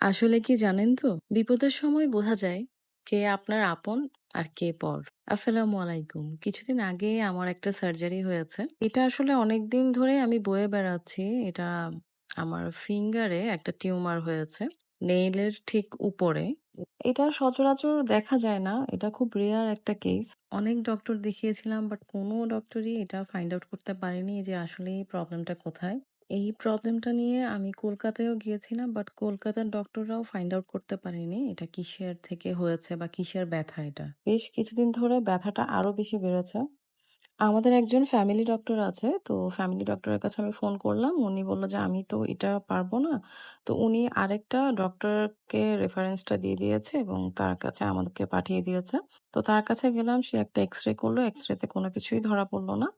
আসলে কি জানেন তো? বিপদের সময় বোঝা যায় কে আপনার আপন আর কে পর। আসসালামু আলাইকুম। কিছুদিন আগে আমার একটা সার্জারি হয়েছে। এটা আসলে অনেকদিন ধরে আমি বয়ে বেড়াচ্ছি। এটা আমার ফিঙ্গারে একটা টিউমার হয়েছে। নেইলের ঠিক উপরে। এটা সচরাচর দেখা যায় না। এটা খুব রেয়ার একটা কেস। অনেক ডক্টর দেখিয়েছিলাম বাট কোনো ডক্টরই এটা ফাইন্ড আউট করতে পারেনি যে আসলে এই প্রবলেমটা কোথায়। এই প্রবলেমটা নিয়ে আমি কলকাতায়ও গিয়েছিলাম বাট কলকাতার ডক্টররাও ফাইন্ড আউট করতে পারেনি এটা কিসের থেকে হয়েছে বা কিসের ব্যথা এটা। বেশ কিছুদিন ধরে ব্যথাটা আরো বেশি বেড়েছে। আমাদের একজন ফ্যামিলি ডক্টর আছে। তো ফ্যামিলি ডক্টরের কাছে আমি ফোন করলাম। উনি বলল যে, "আমি তো এটা পারব না।" তো উনি আরেকটা ডক্টরকে রেফারেন্সটা দিয়ে দিয়েছে এবং তার কাছে আমাদেরকে পাঠিয়ে দিয়েছে। তো তার কাছে গেলাম, সে একটা এক্স-রে করল। এক্স-রেতে কোনো কিছুই ধরা পড়ল না।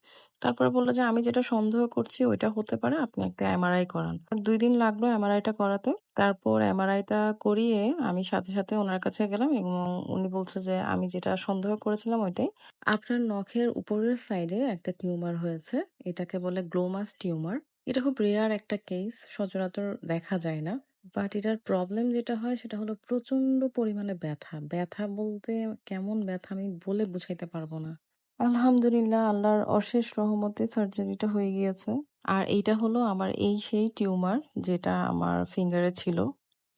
তারপরে বলল যে, "আমি যেটা সন্দেহ করছি ওইটা হতে পারে। আপনি একটা এমআরআই করান।" ২ দিন লাগলো এমআরআইটা করাতে। তারপর এমআরআইটা করিয়ে আমি সাথে উনার কাছে গেলাম এবং উনি বলছে যে, "আমি যেটা সন্দেহ করেছিলাম ওইটাই। আপনার নখের উপরের সাইডে একটা টিউমার হয়েছে। এটাকে বলে গ্লোমাস টিউমার। এটা খুব রেয়ার একটা কেস। সচরাচর দেখা যায় না। বাট এটার প্রবলেম যেটা হয় সেটা হলো প্রচন্ড পরিমাণে ব্যথা। ব্যথা বলতে কেমন ব্যথা আমি বলে বুঝাইতে পারবো না। আলহামদুলিল্লাহ আল্লাহর অশেষ রহমতে সার্জারিটা হয়ে গিয়েছে। আর এইটা হলো আমার সেই টিউমার যেটা আমার ফিঙ্গারে ছিল।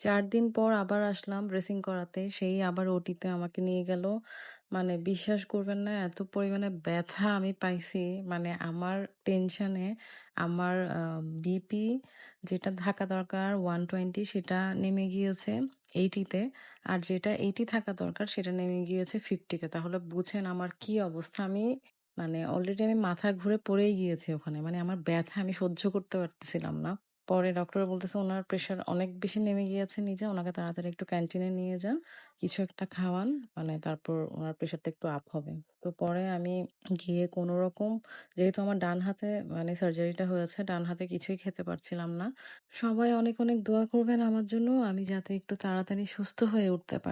৪ দিন পর আবার আসলাম ড্রেসিং করাতে। সেই আবার ওটিতে আমাকে নিয়ে গেল। মানে বিশ্বাস করবেন না এত পরিমাণে ব্যথা আমি পাইছি। মানে আমার টেনশনে আমার বিপি যেটা থাকা দরকার 120 সেটা নেমে গিয়েছে 80 তে। আর যেটা 80 থাকা দরকার সেটা নেমে গিয়েছে 50 তে। তাহলে বুঝেন আমার কি অবস্থা। মানে অলরেডি আমি মাথা ঘুরে পড়েই গিয়েছি ওখানে। মানে আমার ব্যথা আমি সহ্য করতে পারতেছিলাম না। পরে ডক্টর বলতেছে উনার প্রেশার অনেক বেশি নেমে গিয়েছে নিচে। উনাকে তাড়াতাড়ি একটু ক্যান্টিনে নিয়ে যান। কিছু একটা খাওয়ান। মানে তারপর উনার প্রেশারটা একটু আপ হবে। তো পরে আমি গিয়ে কোনরকম, যেহেতু আমার ডান হাতে মানে সার্জারিটা হয়েছে, ডান হাতে কিছুই খেতে পারছিলাম না। সবাই অনেক দোয়া করবেন আমার জন্য। আমি যাতে একটু তাড়াতাড়ি সুস্থ হয়ে উঠতে পারি।